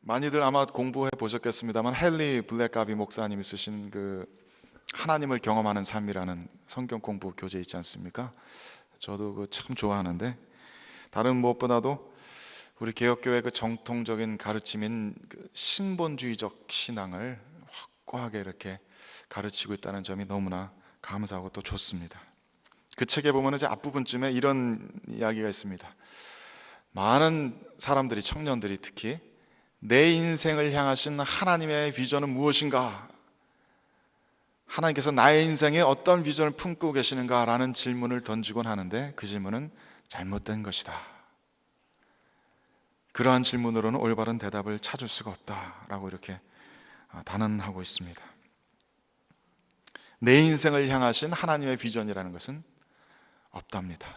많이들 아마 공부해 보셨겠습니다만 헨리 블랙가비 목사님이 쓰신 그 하나님을 경험하는 삶이라는 성경 공부 교재 있지 않습니까? 저도 그 참 좋아하는데, 다른 무엇보다도 우리 개혁교회 그 정통적인 가르침인 그 신본주의적 신앙을 확고하게 이렇게 가르치고 있다는 점이 너무나 감사하고 또 좋습니다. 그 책에 보면 이제 앞부분쯤에 이런 이야기가 있습니다. 많은 사람들이, 청년들이 특히 내 인생을 향하신 하나님의 비전은 무엇인가? 하나님께서 나의 인생에 어떤 비전을 품고 계시는가? 라는 질문을 던지곤 하는데, 그 질문은 잘못된 것이다. 그러한 질문으로는 올바른 대답을 찾을 수가 없다라고 이렇게 단언하고 있습니다. 내 인생을 향하신 하나님의 비전이라는 것은 없답니다.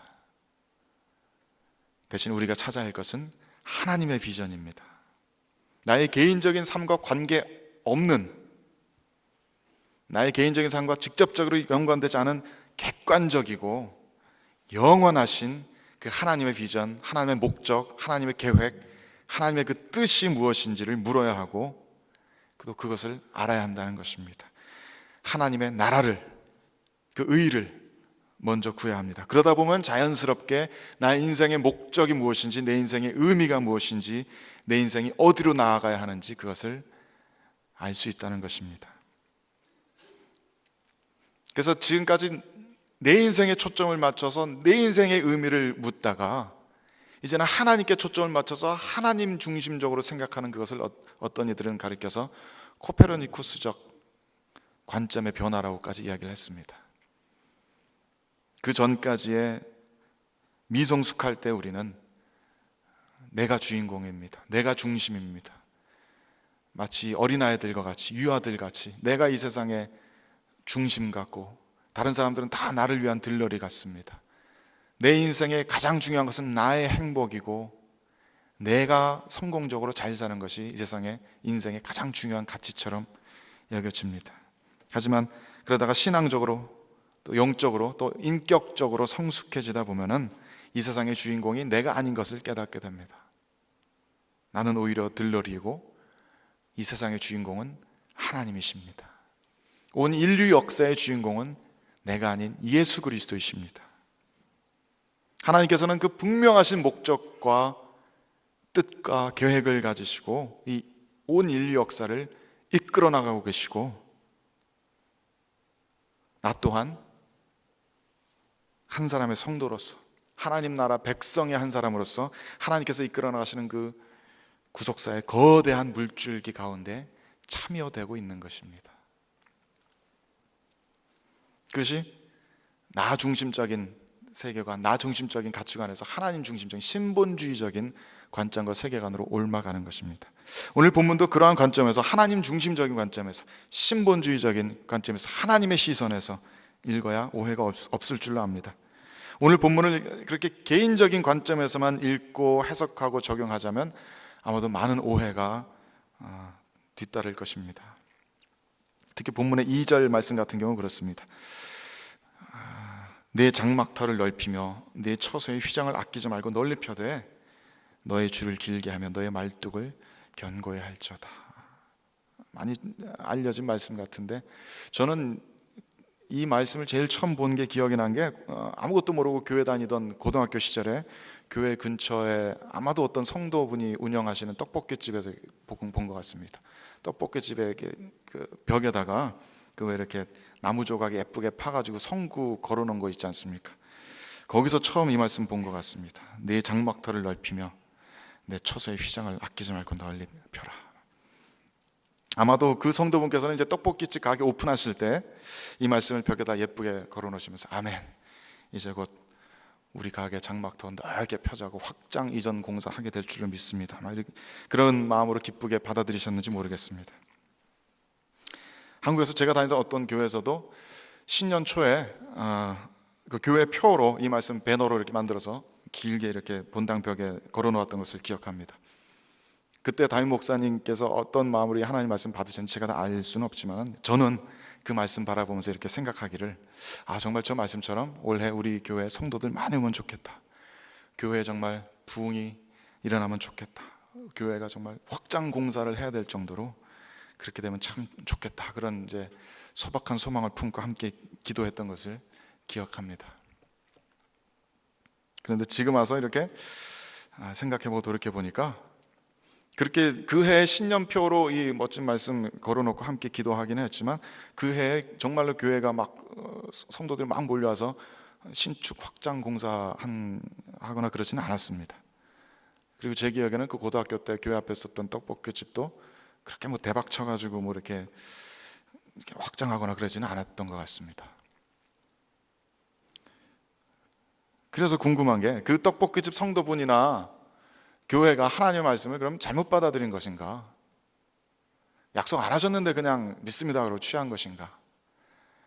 대신 우리가 찾아야 할 것은 하나님의 비전입니다. 나의 개인적인 삶과 관계없는, 나의 개인적인 삶과 직접적으로 연관되지 않은 객관적이고 영원하신 그 하나님의 비전, 하나님의 목적, 하나님의 계획, 하나님의 그 뜻이 무엇인지를 물어야 하고, 또 그것을 알아야 한다는 것입니다. 하나님의 나라를, 그 의를 먼저 구해야 합니다. 그러다 보면 자연스럽게 나의 인생의 목적이 무엇인지, 내 인생의 의미가 무엇인지, 내 인생이 어디로 나아가야 하는지 그것을 알 수 있다는 것입니다. 그래서 지금까지 내 인생에 초점을 맞춰서 내 인생의 의미를 묻다가 이제는 하나님께 초점을 맞춰서 하나님 중심적으로 생각하는 그것을 어떤 이들은 가리켜서 코페르니쿠스적 관점의 변화라고까지 이야기를 했습니다. 그 전까지의 미성숙할 때 우리는 내가 주인공입니다. 내가 중심입니다. 마치 어린아이들과 같이, 유아들 같이 내가 이 세상의 중심 같고 다른 사람들은 다 나를 위한 들러리 같습니다. 내 인생의 가장 중요한 것은 나의 행복이고 내가 성공적으로 잘 사는 것이 이 세상의 인생의 가장 중요한 가치처럼 여겨집니다. 하지만 그러다가 신앙적으로 또 영적으로 또 인격적으로 성숙해지다 보면은 이 세상의 주인공이 내가 아닌 것을 깨닫게 됩니다. 나는 오히려 들러리이고 이 세상의 주인공은 하나님이십니다. 온 인류 역사의 주인공은 내가 아닌 예수 그리스도이십니다. 하나님께서는 그 분명하신 목적과 뜻과 계획을 가지시고 이 온 인류 역사를 이끌어 나가고 계시고, 나 또한 한 사람의 성도로서, 하나님 나라 백성의 한 사람으로서 하나님께서 이끌어 나가시는 그 구속사의 거대한 물줄기 가운데 참여되고 있는 것입니다. 그것이 나 중심적인 세계관, 나 중심적인 가치관에서 하나님 중심적인 신본주의적인 관점과 세계관으로 옮아가는 것입니다. 오늘 본문도 그러한 관점에서, 하나님 중심적인 관점에서, 신본주의적인 관점에서, 하나님의 시선에서 읽어야 오해가 없을 줄로 압니다. 오늘 본문을 그렇게 개인적인 관점에서만 읽고 해석하고 적용하자면 아마도 많은 오해가 뒤따를 것입니다. 특히 본문의 2절 말씀 같은 경우는 그렇습니다. 내 장막터를 넓히며 내 처소의 휘장을 아끼지 말고 널리 펴되 너의 줄을 길게 하며 너의 말뚝을 견고히 할지어다. 많이 알려진 말씀 같은데, 저는 이 말씀을 제일 처음 본 게 기억이 난 게, 아무것도 모르고 교회 다니던 고등학교 시절에 교회 근처에 아마도 어떤 성도분이 운영하시는 떡볶이집에서 본 것 같습니다. 떡볶이집에 그 벽에다가 그 이렇게 나무 조각이 예쁘게 파가지고 성구 걸어놓은 거 있지 않습니까? 거기서 처음 이 말씀 본 것 같습니다. 내 장막터를 넓히며 내 처소의 휘장을 아끼지 말고 널리 펴라. 아마도 그 성도분께서는 이제 떡볶이집 가게 오픈하실 때 이 말씀을 벽에다 예쁘게 걸어놓으시면서 아멘, 이제 곧 우리 가게 장막터 넓게 펴자고 확장 이전 공사하게 될 줄을 믿습니다. 그런 마음으로 기쁘게 받아들이셨는지 모르겠습니다. 한국에서 제가 다니던 어떤 교회에서도 신년 초에 그 교회 표로 이 말씀 배너로 이렇게 만들어서 길게 이렇게 본당 벽에 걸어놓았던 것을 기억합니다. 그때 담임 목사님께서 어떤 마음으로 하나님 말씀 받으셨는지 제가 다 알 수는 없지만, 저는 그 말씀 바라보면서 이렇게 생각하기를, 정말 저 말씀처럼 올해 우리 교회 성도들 많이 오면 좋겠다. 교회에 정말 부흥이 일어나면 좋겠다. 교회가 정말 확장 공사를 해야 될 정도로 그렇게 되면 참 좋겠다, 그런 이제 소박한 소망을 품고 함께 기도했던 것을 기억합니다. 그런데 지금 와서 이렇게 생각해보고 돌이켜보니까 그렇게 그 해의 신년표로 이 멋진 말씀 걸어놓고 함께 기도하기는 했지만 그 해에 정말로 교회가 막 성도들이 막 몰려와서 신축 확장 공사 하거나 그러지는 않았습니다. 그리고 제 기억에는 그 고등학교 때 교회 앞에 있었던 떡볶이집도 그렇게 뭐 대박 쳐가지고 뭐 이렇게 확장하거나 그러지는 않았던 것 같습니다. 그래서 궁금한 게 그 떡볶이집 성도분이나 교회가 하나님의 말씀을 그럼 잘못 받아들인 것인가? 약속 안 하셨는데 그냥 믿습니다 그러고 취한 것인가?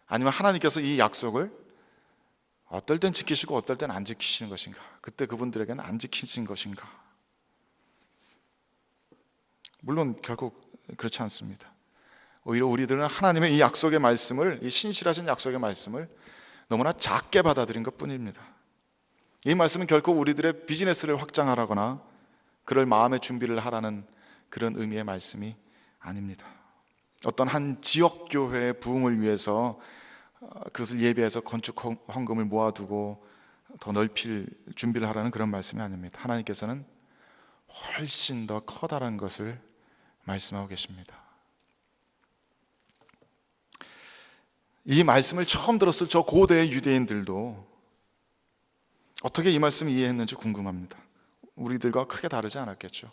아니면 하나님께서 이 약속을 어떨 땐 지키시고 어떨 땐 안 지키시는 것인가? 그때 그분들에게는 안 지키신 것인가? 물론 결국 그렇지 않습니다. 오히려 우리들은 하나님의 이 약속의 말씀을, 이 신실하신 약속의 말씀을 너무나 작게 받아들인 것 뿐입니다. 이 말씀은 결코 우리들의 비즈니스를 확장하라거나 그럴 마음의 준비를 하라는 그런 의미의 말씀이 아닙니다. 어떤 한 지역교회의 부흥을 위해서 그것을 예비해서 건축 헌금을 모아두고 더 넓힐 준비를 하라는 그런 말씀이 아닙니다. 하나님께서는 훨씬 더 커다란 것을 말씀하고 계십니다. 이 말씀을 처음 들었을 저 고대의 유대인들도 어떻게 이 말씀을 이해했는지 궁금합니다. 우리들과 크게 다르지 않았겠죠.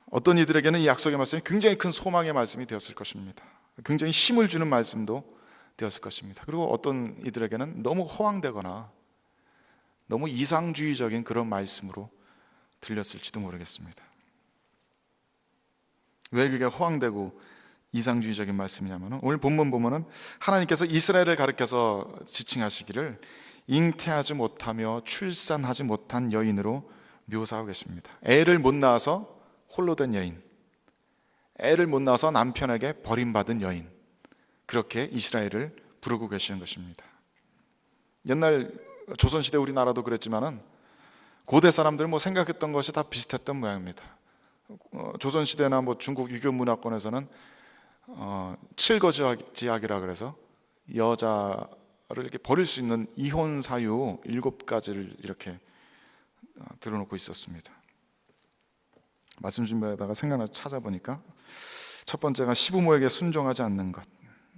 어떤 이들에게는 이 약속의 말씀이 굉장히 큰 소망의 말씀이 되었을 것입니다. 굉장히 힘을 주는 말씀도 되었을 것입니다. 그리고 어떤 이들에게는 너무 허황되거나 너무 이상주의적인 그런 말씀으로 들렸을지도 모르겠습니다. 왜 그게 허황되고 이상주의적인 말씀이냐면, 오늘 본문 보면은 하나님께서 이스라엘을 가리켜서 지칭하시기를 잉태하지 못하며 출산하지 못한 여인으로 묘사하고 계십니다. 애를 못 낳아서 홀로 된 여인, 애를 못 낳아서 남편에게 버림받은 여인, 그렇게 이스라엘을 부르고 계시는 것입니다. 옛날 조선시대 우리나라도 그랬지만은 고대 사람들은 뭐 생각했던 것이 다 비슷했던 모양입니다. 조선시대나 뭐 중국 유교 문화권에서는 칠거지약이라 그래서 여자를 이렇게 버릴 수 있는 이혼 사유 7가지를 이렇게 들어놓고 있었습니다. 말씀 준비하다가 생각나 찾아보니까 첫 번째가 시부모에게 순종하지 않는 것,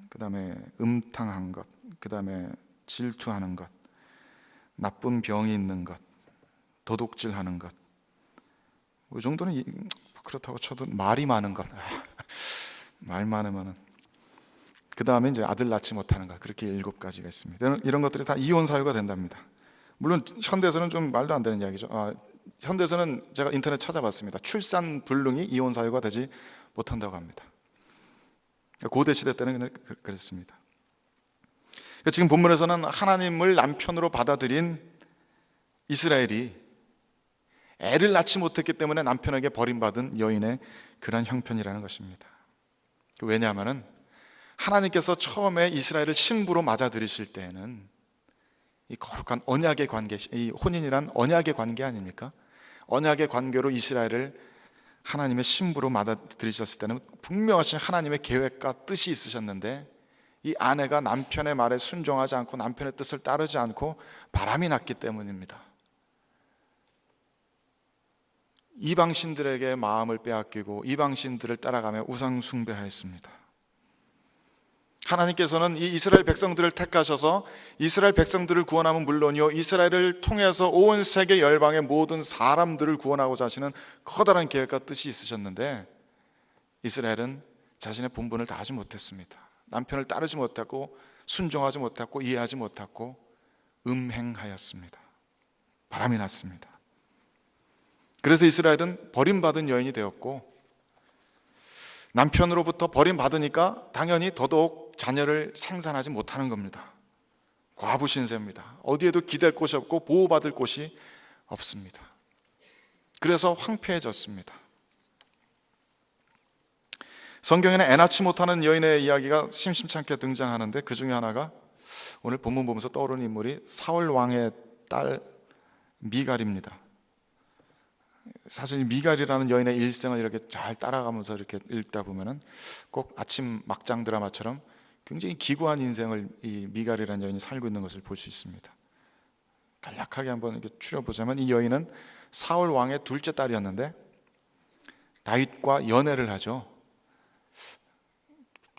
그 다음에 음탕한 것, 그 다음에 질투하는 것, 나쁜 병이 있는 것, 도둑질하는 것. 이 정도는 그렇다고 쳐도 말이 많은 것, 말 많으면은, 그 다음에 이제 아들 낳지 못하는 것, 그렇게 7가지가 있습니다. 이런 것들이 다 이혼 사유가 된답니다. 물론 현대에서는 좀 말도 안 되는 이야기죠. 현대에서는 제가 인터넷 찾아봤습니다. 출산 불능이 이혼 사유가 되지 못한다고 합니다. 고대 시대 때는 그랬습니다. 지금 본문에서는 하나님을 남편으로 받아들인 이스라엘이 애를 낳지 못했기 때문에 남편에게 버림받은 여인의 그런 형편이라는 것입니다. 왜냐하면 하나님께서 처음에 이스라엘을 신부로 맞아들이실 때에는 이 거룩한 언약의 관계, 이 혼인이란 언약의 관계 아닙니까? 언약의 관계로 이스라엘을 하나님의 신부로 맞아들이셨을 때는 분명하신 하나님의 계획과 뜻이 있으셨는데, 이 아내가 남편의 말에 순종하지 않고 남편의 뜻을 따르지 않고 바람이 났기 때문입니다. 이방신들에게 마음을 빼앗기고 이방신들을 따라가며 우상 숭배하였습니다. 하나님께서는 이 이스라엘 백성들을 택하셔서 이스라엘 백성들을 구원하면 물론이요, 이스라엘을 통해서 온 세계 열방의 모든 사람들을 구원하고자 하시는 커다란 계획과 뜻이 있으셨는데, 이스라엘은 자신의 본분을 다하지 못했습니다. 남편을 따르지 못했고 순종하지 못했고 이해하지 못했고 음행하였습니다. 바람이 났습니다. 그래서 이스라엘은 버림받은 여인이 되었고, 남편으로부터 버림받으니까 당연히 더더욱 자녀를 생산하지 못하는 겁니다. 과부 신세입니다. 어디에도 기댈 곳이 없고 보호받을 곳이 없습니다. 그래서 황폐해졌습니다. 성경에는 애 낳지 못하는 여인의 이야기가 심심찮게 등장하는데, 그 중에 하나가 오늘 본문 보면서 떠오르는 인물이 사울 왕의 딸 미갈입니다. 사실 미갈이라는 여인의 일생을 이렇게 잘 따라가면서 이렇게 읽다 보면은 꼭 아침 막장 드라마처럼 굉장히 기구한 인생을 이 미갈이라는 여인이 살고 있는 것을 볼 수 있습니다. 간략하게 한번 이렇게 추려보자면, 이 여인은 사울 왕의 둘째 딸이었는데 다윗과 연애를 하죠.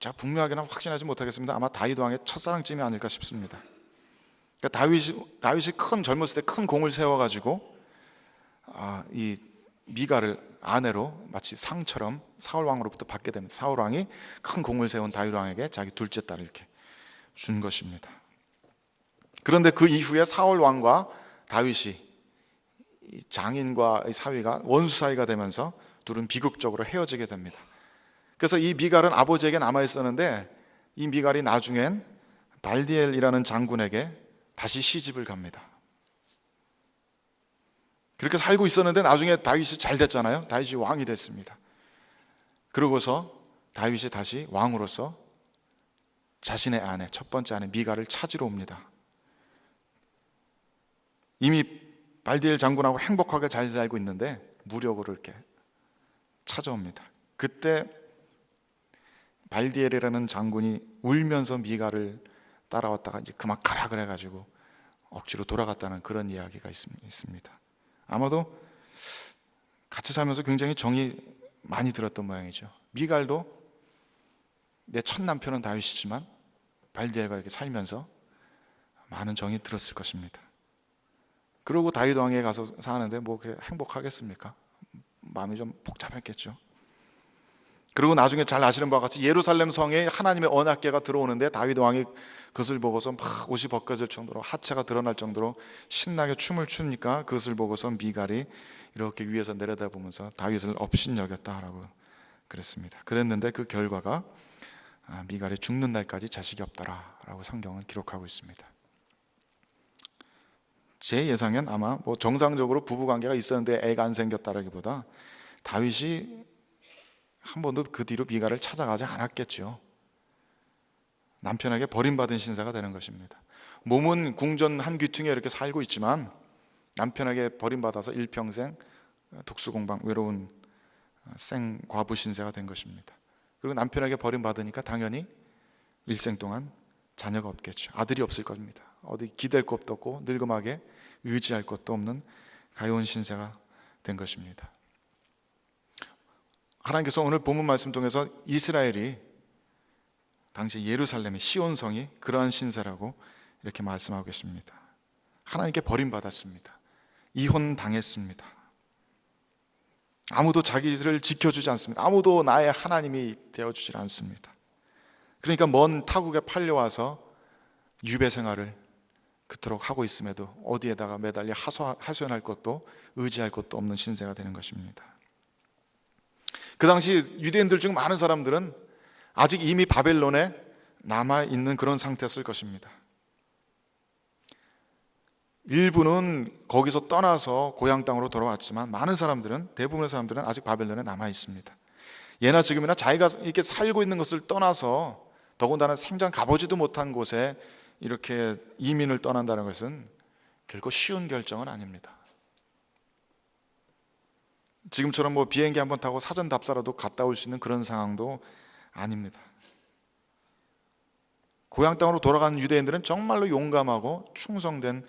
제가 분명하게는 확신하지 못하겠습니다. 아마 다윗 왕의 첫사랑쯤이 아닐까 싶습니다. 그러니까 다윗이 큰 젊었을 때 큰 공을 세워가지고 이 미갈을 아내로 마치 상처럼 사울 왕으로부터 받게 됩니다. 사울 왕이 큰 공을 세운 다윗 왕에게 자기 둘째 딸을 이렇게 준 것입니다. 그런데 그 이후에 사울 왕과 다윗이 장인과 사위가 원수 사이가 되면서 둘은 비극적으로 헤어지게 됩니다. 그래서 이 미갈은 아버지에게 남아 있었는데, 이 미갈이 나중엔 발디엘이라는 장군에게 다시 시집을 갑니다. 그렇게 살고 있었는데 나중에 다윗이 잘 됐잖아요. 다윗이 왕이 됐습니다. 그러고서 다윗이 다시 왕으로서 자신의 아내, 첫 번째 아내 미갈을 찾으러 옵니다. 이미 발디엘 장군하고 행복하게 잘 살고 있는데 무력으로 이렇게 찾아옵니다. 그때 발디엘이라는 장군이 울면서 미갈을 따라왔다가 이제 그만 가라 그래가지고 억지로 돌아갔다는 그런 이야기가 있습니다. 아마도 같이 살면서 굉장히 정이 많이 들었던 모양이죠. 미갈도 내 첫 남편은 다윗이지만 발디엘과 이렇게 살면서 많은 정이 들었을 것입니다. 그러고 다윗 왕에 가서 사는데 뭐 그렇게 행복하겠습니까? 마음이 좀 복잡했겠죠. 그리고 나중에 잘 아시는 바와 같이 예루살렘 성에 하나님의 언약궤가 들어오는데 다윗 왕이 그것을 보고서 막 옷이 벗겨질 정도로, 하체가 드러날 정도로 신나게 춤을 추니까 그것을 보고서 미갈이 이렇게 위에서 내려다보면서 다윗을 업신여겼다라고 그랬습니다. 그랬는데 그 결과가 미갈이 죽는 날까지 자식이 없더라라고 성경은 기록하고 있습니다. 제 예상엔 아마 뭐 정상적으로 부부관계가 있었는데 애가 안 생겼다라기보다 다윗이 한 번도 그 뒤로 미갈을 찾아가지 않았겠죠. 남편에게 버림받은 신세가 되는 것입니다. 몸은 궁전 한 귀퉁이에 이렇게 살고 있지만 남편에게 버림받아서 일평생 독수공방, 외로운 생과부 신세가 된 것입니다. 그리고 남편에게 버림받으니까 당연히 일생 동안 자녀가 없겠죠. 아들이 없을 겁니다. 어디 기댈 것도 없고 늙음하게 의지할 것도 없는 가여운 신세가 된 것입니다. 하나님께서 오늘 본문 말씀 통해서 이스라엘이 당시 예루살렘의 시온성이 그러한 신세라고 이렇게 말씀하고 계십니다. 하나님께 버림받았습니다. 이혼당했습니다. 아무도 자기를 지켜주지 않습니다. 아무도 나의 하나님이 되어주지 않습니다. 그러니까 먼 타국에 팔려와서 유배 생활을 그토록 하고 있음에도 어디에다가 매달려 하소연할 것도 의지할 것도 없는 신세가 되는 것입니다. 그 당시 유대인들 중 많은 사람들은 아직 이미 바벨론에 남아있는 그런 상태였을 것입니다. 일부는 거기서 떠나서 고향 땅으로 돌아왔지만 많은 사람들은, 대부분의 사람들은 아직 바벨론에 남아있습니다. 예나 지금이나 자기가 이렇게 살고 있는 것을 떠나서 더군다나 생전 가보지도 못한 곳에 이렇게 이민을 떠난다는 것은 결코 쉬운 결정은 아닙니다. 지금처럼 뭐 비행기 한번 타고 사전 답사라도 갔다 올 수 있는 그런 상황도 아닙니다. 고향 땅으로 돌아가는 유대인들은 정말로 용감하고 충성된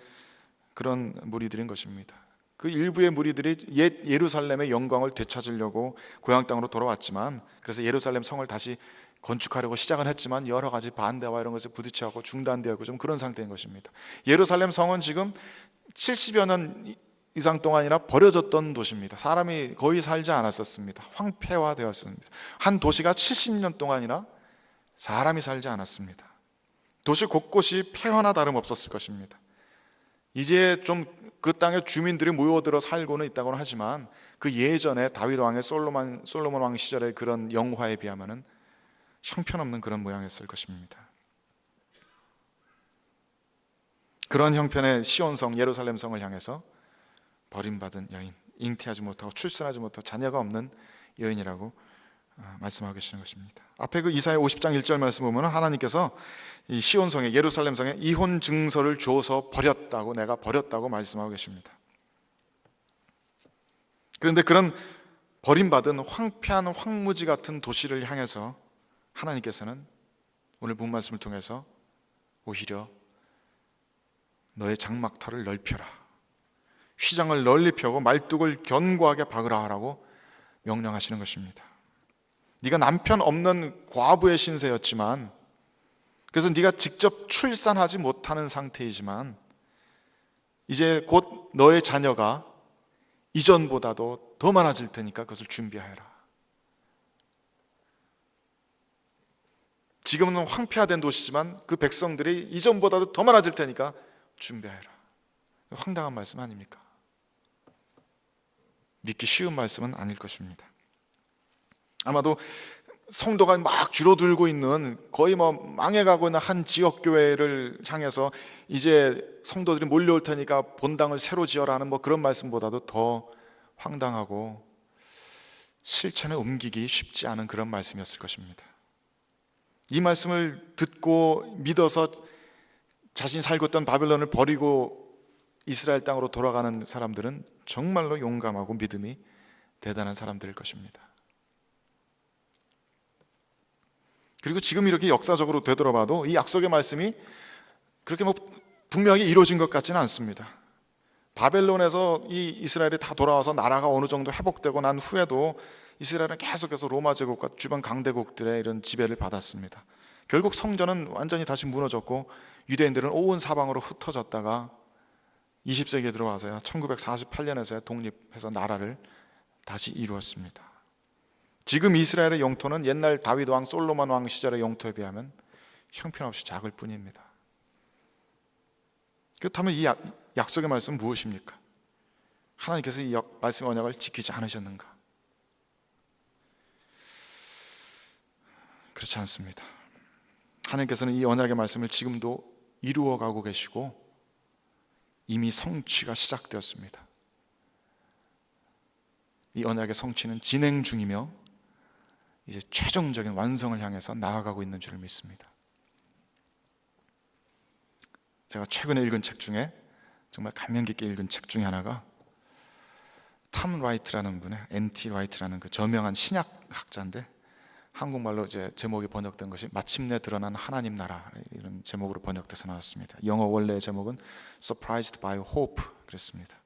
그런 무리들인 것입니다. 그 일부의 무리들이 옛 예루살렘의 영광을 되찾으려고 고향 땅으로 돌아왔지만, 그래서 예루살렘 성을 다시 건축하려고 시작은 했지만 여러 가지 반대와 이런 것에 부딪혀서 중단되었고 좀 그런 상태인 것입니다. 예루살렘 성은 지금 70여 년 이상 동안이나 버려졌던 도시입니다. 사람이 거의 살지 않았었습니다. 황폐화되었습니다. 한 도시가 70년 동안이나 사람이 살지 않았습니다. 도시 곳곳이 폐허나 다름없었을 것입니다. 이제 좀 그 땅에 주민들이 모여들어 살고는 있다고는 하지만 그 예전에 다윗 왕의 솔로몬 왕 시절의 그런 영화에 비하면은 형편없는 그런 모양이었을 것입니다. 그런 형편의 시온성 예루살렘 성을 향해서 버림받은 여인, 잉태하지 못하고 출산하지 못하고 자녀가 없는 여인이라고 말씀하고 계시는 것입니다. 앞에 그 이사야 50장 1절 말씀 보면 하나님께서 이 시온성에, 예루살렘 성에 이혼 증서를 줘서 버렸다고, 내가 버렸다고 말씀하고 계십니다. 그런데 그런 버림받은 황폐한 황무지 같은 도시를 향해서 하나님께서는 오늘 본 말씀을 통해서 오히려 너의 장막터를 넓혀라, 휘장을 널리 펴고 말뚝을 견고하게 박으라 하라고 명령하시는 것입니다. 네가 남편 없는 과부의 신세였지만, 그래서 네가 직접 출산하지 못하는 상태이지만 이제 곧 너의 자녀가 이전보다도 더 많아질 테니까 그것을 준비하여라. 지금은 황폐화된 도시지만 그 백성들이 이전보다도 더 많아질 테니까 준비하여라. 황당한 말씀 아닙니까? 믿기 쉬운 말씀은 아닐 것입니다. 아마도 성도가 막 줄어들고 있는, 거의 망해가고 있는 한 지역교회를 향해서 이제 성도들이 몰려올 테니까 본당을 새로 지어라 하는 그런 말씀보다도 더 황당하고 실천에 옮기기 쉽지 않은 그런 말씀이었을 것입니다. 이 말씀을 듣고 믿어서 자신이 살고 있던 바벨론을 버리고 이스라엘 땅으로 돌아가는 사람들은 정말로 용감하고 믿음이 대단한 사람들일 것입니다. 그리고 지금 이렇게 역사적으로 되돌아봐도 이 약속의 말씀이 그렇게 분명히 이루어진 것 같지는 않습니다. 바벨론에서 이 이스라엘이 다 돌아와서 나라가 어느 정도 회복되고 난 후에도 이스라엘은 계속해서 로마 제국과 주변 강대국들의 이런 지배를 받았습니다. 결국 성전은 완전히 다시 무너졌고 유대인들은 온 사방으로 흩어졌다가 20세기에 들어와서야 1948년에서야 독립해서 나라를 다시 이루었습니다. 지금 이스라엘의 영토는 옛날 다윗 왕, 솔로몬 왕 시절의 영토에 비하면 형편없이 작을 뿐입니다. 그렇다면 이 약속의 말씀은 무엇입니까? 하나님께서 이 말씀의 언약을 지키지 않으셨는가? 그렇지 않습니다. 하나님께서는 이 언약의 말씀을 지금도 이루어가고 계시고 이미 성취가 시작되었습니다. 이 언약의 성취는 진행 중이며 이제 최종적인 완성을 향해서 나아가고 있는 줄을 믿습니다. 제가 최근에 읽은 책 중에 정말 감명 깊게 읽은 책 중에 하나가 탐 라이트라는 분의, N.T. 라이트라는 그 저명한 신약학자인데 한국말로 이제 제목이 번역된 것이 마침내 드러난 하나님 나라, 이런 제목으로 번역돼서 나왔습니다. 영어 원래의 제목은 Surprised by Hope 그랬습니다.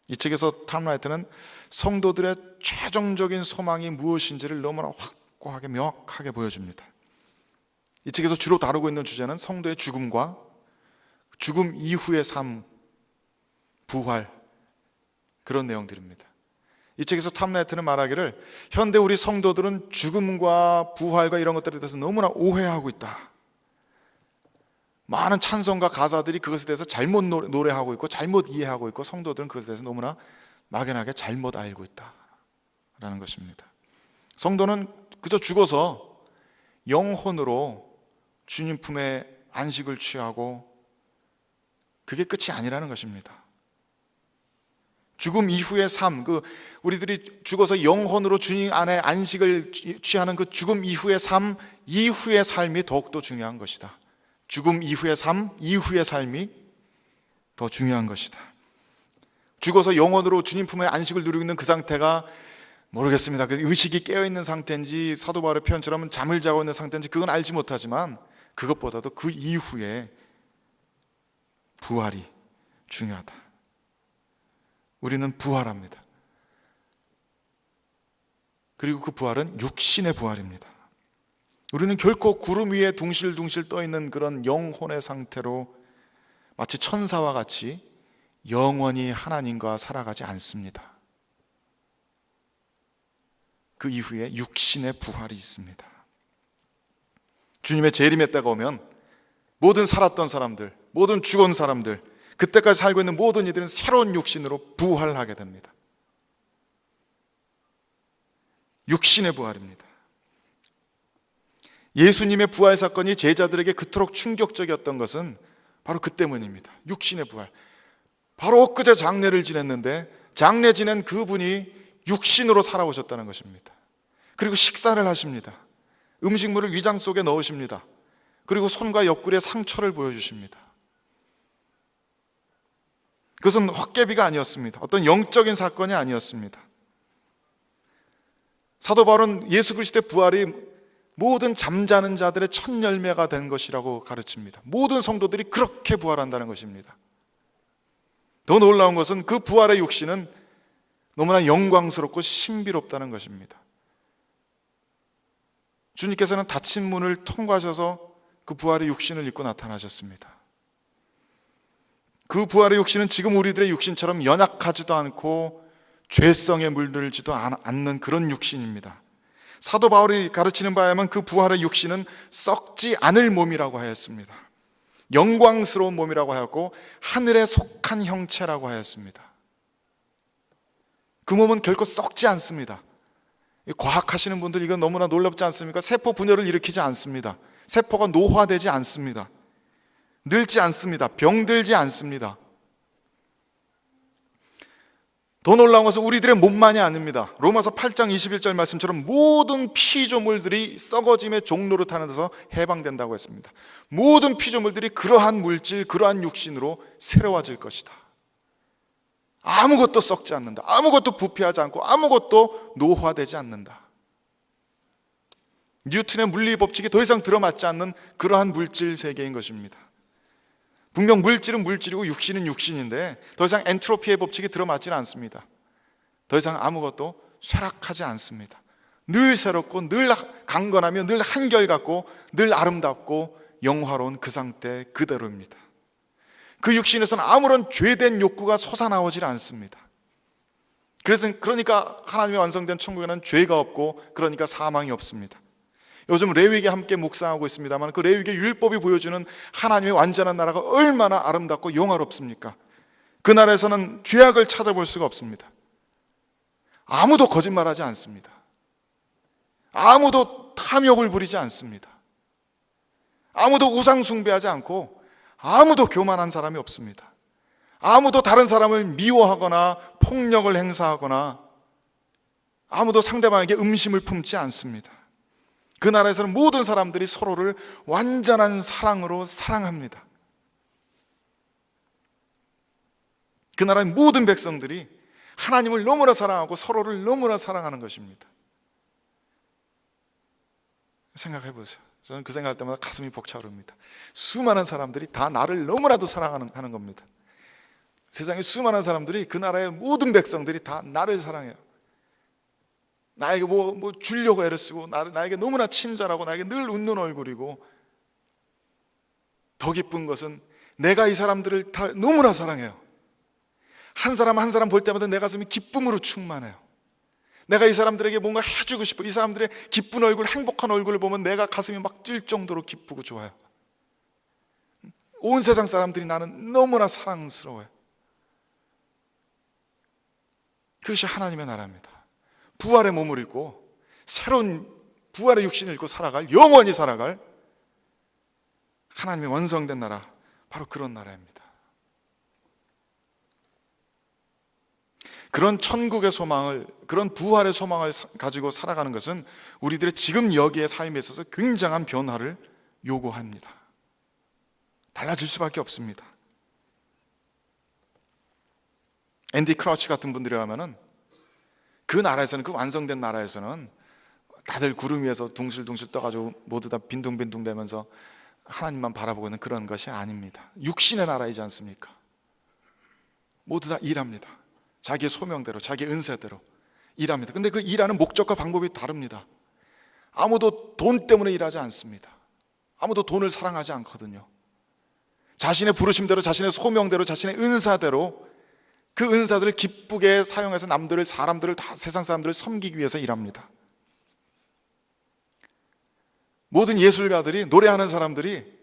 이 책에서 탐 라이트는 성도들의 최종적인 소망이 무엇인지를 너무나 확고하게 명확하게 보여줍니다. 이 책에서 주로 다루고 있는 주제는 성도의 죽음과 죽음 이후의 삶, 부활, 그런 내용들입니다. 이 책에서 탐 라이트는 말하기를 현대 우리 성도들은 죽음과 부활과 이런 것들에 대해서 너무나 오해하고 있다. 많은 찬송가 가사들이 그것에 대해서 잘못 노래하고 있고 잘못 이해하고 있고 성도들은 그것에 대해서 너무나 막연하게 잘못 알고 있다라는 것입니다. 성도는 그저 죽어서 영혼으로 주님 품에 안식을 취하고 그게 끝이 아니라는 것입니다. 죽음 이후의 삶, 우리들이 죽어서 영혼으로 주님 안에 안식을 취하는 그 죽음 이후의 삶, 이후의 삶이 더욱더 중요한 것이다. 죽음 이후의 삶, 이후의 삶이 더 중요한 것이다. 죽어서 영혼으로 주님 품에 안식을 누리고 있는 그 상태가 모르겠습니다. 그 의식이 깨어있는 상태인지 사도 바울의 표현처럼 잠을 자고 있는 상태인지 그건 알지 못하지만 그것보다도 그 이후에 부활이 중요하다. 우리는 부활합니다. 그리고 그 부활은 육신의 부활입니다. 우리는 결코 구름 위에 둥실둥실 떠있는 그런 영혼의 상태로 마치 천사와 같이 영원히 하나님과 살아가지 않습니다. 그 이후에 육신의 부활이 있습니다. 주님의 재림의 때가 오면 모든 살았던 사람들, 모든 죽은 사람들, 그때까지 살고 있는 모든 이들은 새로운 육신으로 부활하게 됩니다. 육신의 부활입니다. 예수님의 부활 사건이 제자들에게 그토록 충격적이었던 것은 바로 그 때문입니다. 육신의 부활. 바로 엊그제 장례를 지냈는데 장례 지낸 그분이 육신으로 살아오셨다는 것입니다. 그리고 식사를 하십니다. 음식물을 위장 속에 넣으십니다. 그리고 손과 옆구리에 상처를 보여주십니다. 그것은 헛개비가 아니었습니다. 어떤 영적인 사건이 아니었습니다. 사도 바울은 예수 그리스도의 부활이 모든 잠자는 자들의 첫 열매가 된 것이라고 가르칩니다. 모든 성도들이 그렇게 부활한다는 것입니다. 더 놀라운 것은 그 부활의 육신은 너무나 영광스럽고 신비롭다는 것입니다. 주님께서는 닫힌 문을 통과하셔서 그 부활의 육신을 입고 나타나셨습니다. 그 부활의 육신은 지금 우리들의 육신처럼 연약하지도 않고 죄성에 물들지도 않는 그런 육신입니다. 사도 바울이 가르치는 바에 의하면 그 부활의 육신은 썩지 않을 몸이라고 하였습니다. 영광스러운 몸이라고 하였고 하늘에 속한 형체라고 하였습니다. 그 몸은 결코 썩지 않습니다. 과학하시는 분들 이건 너무나 놀랍지 않습니까? 세포 분열을 일으키지 않습니다. 세포가 노화되지 않습니다. 늙지 않습니다. 병들지 않습니다. 더 놀라운 것은 우리들의 몸만이 아닙니다. 로마서 8장 21절 말씀처럼 모든 피조물들이 썩어짐의 종로를 타는 데서 해방된다고 했습니다. 모든 피조물들이 그러한 물질, 그러한 육신으로 새로워질 것이다. 아무것도 썩지 않는다. 아무것도 부패하지 않고 아무것도 노화되지 않는다. 뉴턴의 물리 법칙이 더 이상 들어맞지 않는 그러한 물질 세계인 것입니다. 분명 물질은 물질이고 육신은 육신인데 더 이상 엔트로피의 법칙이 들어맞지는 않습니다. 더 이상 아무것도 쇠락하지 않습니다. 늘 새롭고 늘 강건하며 늘 한결같고 늘 아름답고 영화로운 그 상태 그대로입니다. 그 육신에서는 아무런 죄된 욕구가 솟아나오질 않습니다. 그러니까 하나님의 완성된 천국에는 죄가 없고 그러니까 사망이 없습니다. 요즘 레위기 함께 묵상하고 있습니다만 그 레위기 율법이 보여주는 하나님의 완전한 나라가 얼마나 아름답고 영화롭습니까? 그 나라에서는 죄악을 찾아볼 수가 없습니다. 아무도 거짓말하지 않습니다. 아무도 탐욕을 부리지 않습니다. 아무도 우상 숭배하지 않고 아무도 교만한 사람이 없습니다. 아무도 다른 사람을 미워하거나 폭력을 행사하거나 아무도 상대방에게 음심을 품지 않습니다. 그 나라에서는 모든 사람들이 서로를 완전한 사랑으로 사랑합니다. 그 나라의 모든 백성들이 하나님을 너무나 사랑하고 서로를 너무나 사랑하는 것입니다. 생각해 보세요. 저는 그 생각할 때마다 가슴이 벅차오릅니다. 수많은 사람들이 다 나를 너무나도 사랑하는 겁니다. 세상에 수많은 사람들이 그 나라의 모든 백성들이 다 나를 사랑해요. 나에게 뭐 주려고 애를 쓰고 나에게 너무나 친절하고 나에게 늘 웃는 얼굴이고 더 기쁜 것은 내가 이 사람들을 다 너무나 사랑해요. 한 사람 한 사람 볼 때마다 내 가슴이 기쁨으로 충만해요. 내가 이 사람들에게 뭔가 해주고 싶어. 이 사람들의 기쁜 얼굴, 행복한 얼굴을 보면 내가 가슴이 막 뛸 정도로 기쁘고 좋아요. 온 세상 사람들이 나는 너무나 사랑스러워요. 그것이 하나님의 나라입니다. 부활의 몸을 입고 새로운 부활의 육신을 입고 살아갈, 영원히 살아갈 하나님의 완성된 나라, 바로 그런 나라입니다. 그런 천국의 소망을, 그런 부활의 소망을 가지고 살아가는 것은 우리들의 지금 여기의 삶에 있어서 굉장한 변화를 요구합니다. 달라질 수밖에 없습니다. 앤디 크라우치 같은 분들이 하면은 그 나라에서는, 그 완성된 나라에서는 다들 구름 위에서 둥실둥실 떠가지고 모두 다 빈둥빈둥 대면서 하나님만 바라보고 있는 그런 것이 아닙니다. 육신의 나라이지 않습니까? 모두 다 일합니다. 자기의 소명대로, 자기의 은사대로 일합니다. 근데 그 일하는 목적과 방법이 다릅니다. 아무도 돈 때문에 일하지 않습니다. 아무도 돈을 사랑하지 않거든요. 자신의 부르심대로, 자신의 소명대로, 자신의 은사대로 그 은사들을 기쁘게 사용해서 남들을, 사람들을 다, 세상 사람들을 섬기기 위해서 일합니다. 모든 예술가들이, 노래하는 사람들이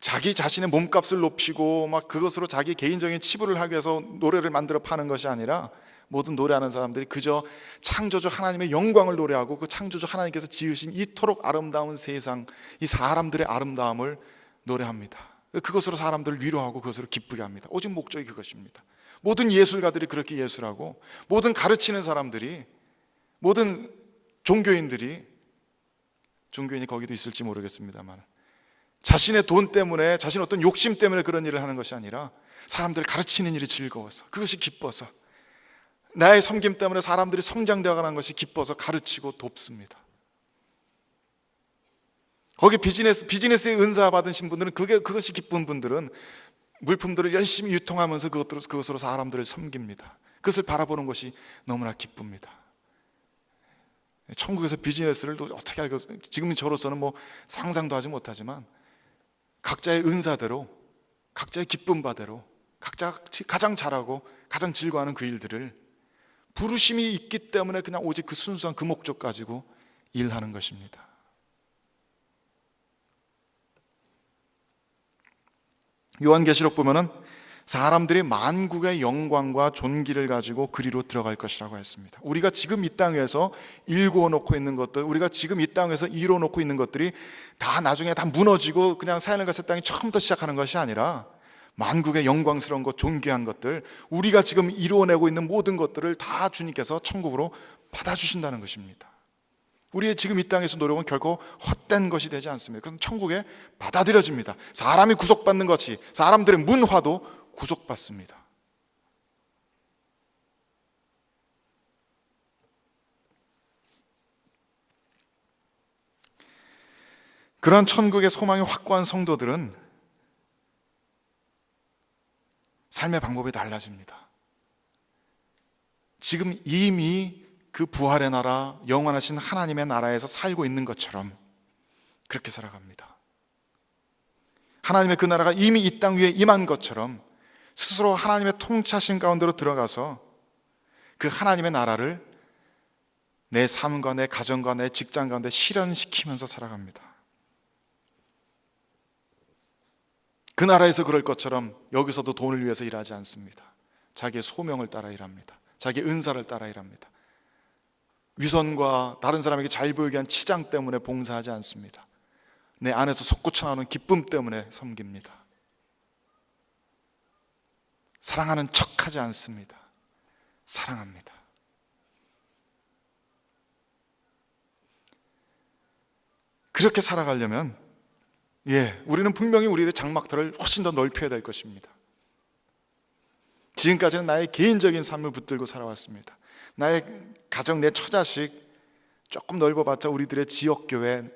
자기 자신의 몸값을 높이고 막 그것으로 자기 개인적인 치부를 하기 위해서 노래를 만들어 파는 것이 아니라, 모든 노래하는 사람들이 그저 창조주 하나님의 영광을 노래하고 그 창조주 하나님께서 지으신 이토록 아름다운 세상, 이 사람들의 아름다움을 노래합니다. 그것으로 사람들을 위로하고 그것으로 기쁘게 합니다. 오직 목적이 그것입니다. 모든 예술가들이 그렇게 예술하고, 모든 가르치는 사람들이, 모든 종교인들이, 종교인이 거기도 있을지 모르겠습니다만, 자신의 돈 때문에, 자신의 어떤 욕심 때문에 그런 일을 하는 것이 아니라 사람들을 가르치는 일이 즐거워서, 그것이 기뻐서, 나의 섬김 때문에 사람들이 성장되어가는 것이 기뻐서 가르치고 돕습니다. 거기 비즈니스의 은사 받으신 분들은, 그것이 기쁜 분들은 물품들을 열심히 유통하면서 그것으로 사람들을 섬깁니다. 그것을 바라보는 것이 너무나 기쁩니다. 천국에서 비즈니스를 또 어떻게 알겠어요? 지금 저로서는 뭐 상상도 하지 못하지만 각자의 은사대로, 각자의 기쁨 바대로, 각자가 가장 잘하고 가장 즐거워하는 그 일들을 부르심이 있기 때문에 그냥 오직 그 순수한 그 목적 가지고 일하는 것입니다. 요한계시록 보면은 사람들이 만국의 영광과 존귀를 가지고 그리로 들어갈 것이라고 했습니다. 우리가 지금 이 땅에서 일구어 놓고 있는 것들, 우리가 지금 이 땅에서 이루어 놓고 있는 것들이 다 나중에 다 무너지고 그냥 새하늘과 새 땅이 처음부터 시작하는 것이 아니라 만국의 영광스러운 것, 존귀한 것들, 우리가 지금 이루어내고 있는 모든 것들을 다 주님께서 천국으로 받아주신다는 것입니다. 우리의 지금 이 땅에서 노력은 결코 헛된 것이 되지 않습니다. 그것은 천국에 받아들여집니다. 사람이 구속받는 것이, 사람들의 문화도 구속받습니다. 그러한 천국의 소망이 확고한 성도들은 삶의 방법이 달라집니다. 지금 이미 그 부활의 나라, 영원하신 하나님의 나라에서 살고 있는 것처럼 그렇게 살아갑니다. 하나님의 그 나라가 이미 이 땅 위에 임한 것처럼 스스로 하나님의 통치하신 가운데로 들어가서 그 하나님의 나라를 내 삶과 내 가정과 내 직장 가운데 실현시키면서 살아갑니다. 그 나라에서 그럴 것처럼 여기서도 돈을 위해서 일하지 않습니다. 자기의 소명을 따라 일합니다. 자기의 은사를 따라 일합니다. 위선과 다른 사람에게 잘 보이기 위한 치장 때문에 봉사하지 않습니다. 내 안에서 솟구쳐 나오는 기쁨 때문에 섬깁니다. 사랑하는 척하지 않습니다. 사랑합니다. 그렇게 살아가려면 우리는 분명히 우리의 장막터를 훨씬 더 넓혀야 될 것입니다. 지금까지는 나의 개인적인 삶을 붙들고 살아왔습니다. 나의 가정, 내 처자식 조금 넓어봤자 우리들의 지역교회,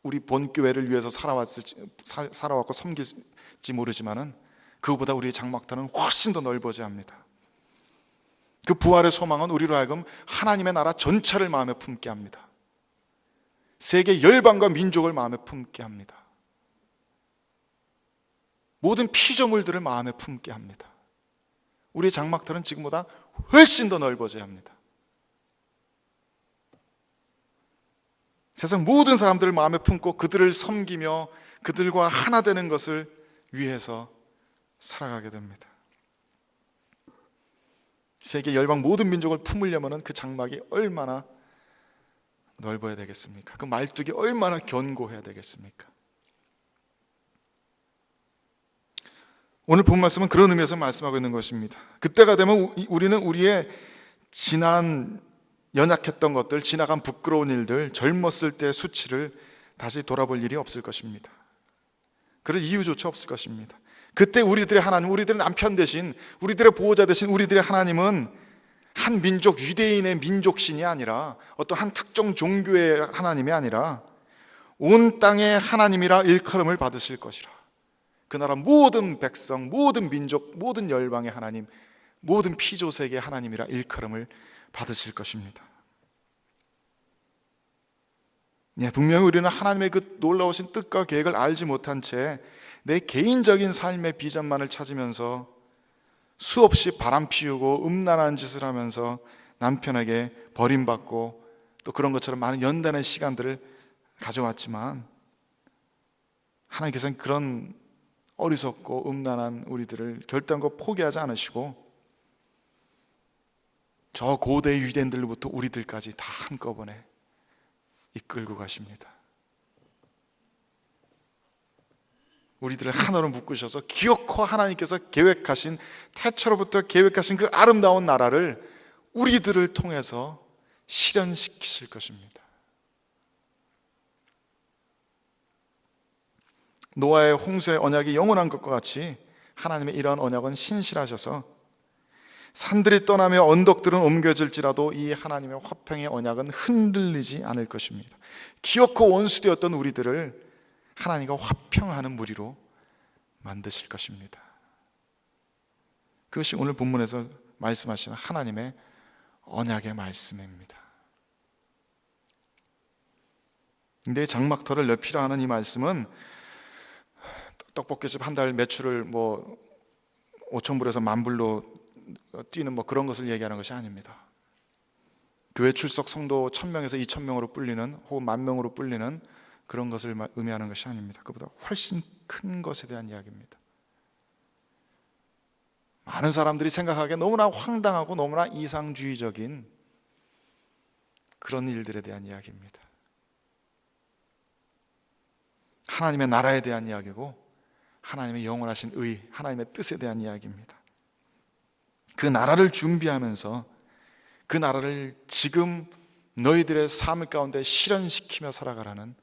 우리 본교회를 위해서 살아왔고 섬길지 모르지만은 그보다 우리의 장막터는 훨씬 더 넓어져야 합니다. 그 부활의 소망은 우리로 하여금 하나님의 나라 전체를 마음에 품게 합니다. 세계 열방과 민족을 마음에 품게 합니다. 모든 피조물들을 마음에 품게 합니다. 우리의 장막터는 지금보다 훨씬 더 넓어져야 합니다. 세상 모든 사람들을 마음에 품고 그들을 섬기며 그들과 하나 되는 것을 위해서 살아가게 됩니다. 세계 열방 모든 민족을 품으려면 그 장막이 얼마나 넓어야 되겠습니까? 그 말뚝이 얼마나 견고해야 되겠습니까? 오늘 본 말씀은 그런 의미에서 말씀하고 있는 것입니다. 그때가 되면 우리는 우리의 지난 연약했던 것들, 지나간 부끄러운 일들, 젊었을 때의 수치를 다시 돌아볼 일이 없을 것입니다. 그럴 이유조차 없을 것입니다. 그때 우리들의 하나님, 우리들의 남편 대신, 우리들의 보호자 대신 우리들의 하나님은 한 민족, 유대인의 민족신이 아니라 어떤 한 특정 종교의 하나님이 아니라 온 땅의 하나님이라 일컬음을 받으실 것이라. 그 나라 모든 백성, 모든 민족, 모든 열방의 하나님, 모든 피조세계의 하나님이라 일컬음을 받으실 것입니다. 분명히 우리는 하나님의 그 놀라우신 뜻과 계획을 알지 못한 채 내 개인적인 삶의 비전만을 찾으면서 수없이 바람 피우고 음란한 짓을 하면서 남편에게 버림받고 또 그런 것처럼 많은 연단의 시간들을 가져왔지만 하나님께서는 그런 어리석고 음란한 우리들을 결단코 포기하지 않으시고 저 고대 유대인들로부터 우리들까지 다 한꺼번에 이끌고 가십니다. 우리들을 하나로 묶으셔서 기어코 하나님께서 계획하신, 태초로부터 계획하신 그 아름다운 나라를 우리들을 통해서 실현시키실 것입니다. 노아의 홍수의 언약이 영원한 것과 같이 하나님의 이러한 언약은 신실하셔서 산들이 떠나며 언덕들은 옮겨질지라도 이 하나님의 화평의 언약은 흔들리지 않을 것입니다. 기어코 원수되었던 우리들을 하나님과 화평하는 무리로 만드실 것입니다. 그것이 오늘 본문에서 말씀하시는 하나님의 언약의 말씀입니다. 근데 장막터를 넓히라 하는 이 말씀은 떡볶이집 한 달 매출을 5,000불에서 10,000불로 뛰는 그런 것을 얘기하는 것이 아닙니다. 교회 출석 성도 1,000명에서 2,000명으로 불리는 혹은 10,000명으로 불리는 그런 것을 의미하는 것이 아닙니다. 그보다 훨씬 큰 것에 대한 이야기입니다. 많은 사람들이 생각하기에 너무나 황당하고 너무나 이상주의적인 그런 일들에 대한 이야기입니다. 하나님의 나라에 대한 이야기고 하나님의 영원하신 의, 하나님의 뜻에 대한 이야기입니다. 그 나라를 준비하면서 그 나라를 지금 너희들의 삶 가운데 실현시키며 살아가라는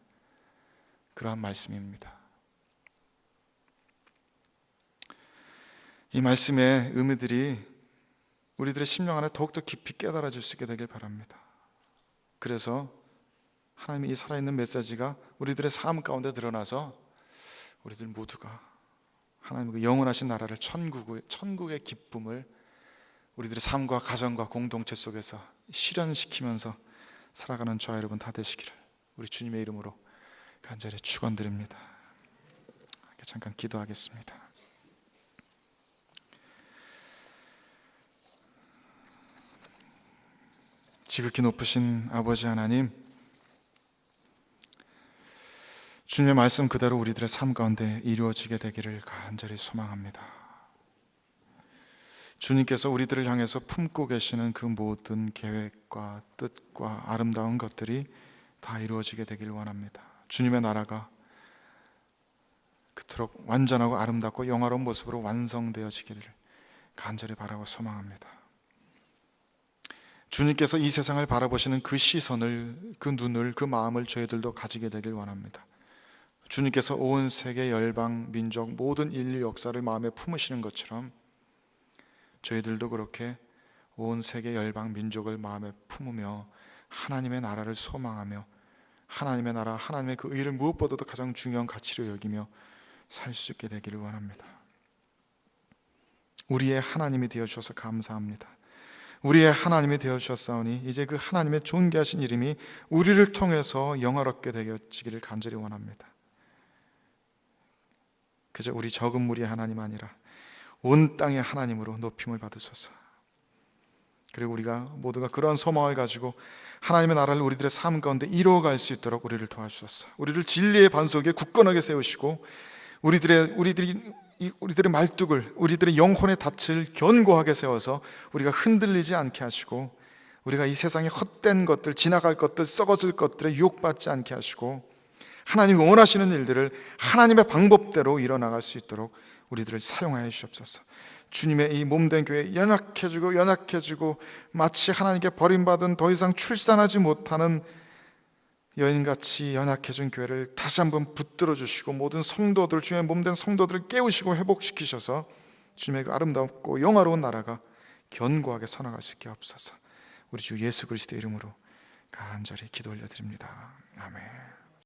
그러한 말씀입니다. 이 말씀의 의미들이 우리들의 심령 안에 더욱더 깊이 깨달아질 수 있게 되길 바랍니다. 그래서 하나님의 이 살아있는 메시지가 우리들의 삶 가운데 드러나서 우리들 모두가 하나님의 영원하신 나라를 천국의 기쁨을 우리들의 삶과 가정과 공동체 속에서 실현시키면서 살아가는 저와 여러분 다 되시기를 우리 주님의 이름으로 간절히 축원드립니다. 잠깐 기도하겠습니다. 지극히 높으신 아버지 하나님, 주님의 말씀 그대로 우리들의 삶 가운데 이루어지게 되기를 간절히 소망합니다. 주님께서 우리들을 향해서 품고 계시는 그 모든 계획과 뜻과 아름다운 것들이 다 이루어지게 되길 원합니다. 주님의 나라가 그토록 완전하고 아름답고 영화로운 모습으로 완성되어지기를 간절히 바라고 소망합니다. 주님께서 이 세상을 바라보시는 그 시선을, 그 눈을, 그 마음을 저희들도 가지게 되길 원합니다. 주님께서 온 세계 열방, 민족, 모든 인류 역사를 마음에 품으시는 것처럼 저희들도 그렇게 온 세계 열방, 민족을 마음에 품으며 하나님의 나라를 소망하며 하나님의 나라, 하나님의 그 의를 무엇보다도 가장 중요한 가치로 여기며 살 수 있게 되기를 원합니다. 우리의 하나님이 되어주셔서 감사합니다. 우리의 하나님이 되어주셨사오니 이제 그 하나님의 존귀하신 이름이 우리를 통해서 영화롭게 되어지기를 간절히 원합니다. 그저 우리 적은 무리의 하나님 아니라 온 땅의 하나님으로 높임을 받으소서. 그리고 우리가 모두가 그러한 소망을 가지고 하나님의 나라를 우리들의 삶 가운데 이루어갈 수 있도록 우리를 도와주소서. 우리를 진리의 반석에 굳건하게 세우시고 우리들의 말뚝을, 우리들의 영혼의 닻을 견고하게 세워서 우리가 흔들리지 않게 하시고 우리가 이 세상의 헛된 것들, 지나갈 것들, 썩어질 것들에 유혹받지 않게 하시고 하나님이 원하시는 일들을 하나님의 방법대로 일어나갈 수 있도록 우리들을 사용하여 주시옵소서. 주님의 이 몸된 교회 연약해지고 마치 하나님께 버림받은 더 이상 출산하지 못하는 여인같이 연약해진 교회를 다시 한번 붙들어 주시고 모든 성도들, 주님의 몸된 성도들을 깨우시고 회복시키셔서 주님의 그 아름답고 영화로운 나라가 견고하게 서나갈 수 있게 하옵소서. 우리 주 예수 그리스도의 이름으로 간절히 기도 올려드립니다. 아멘.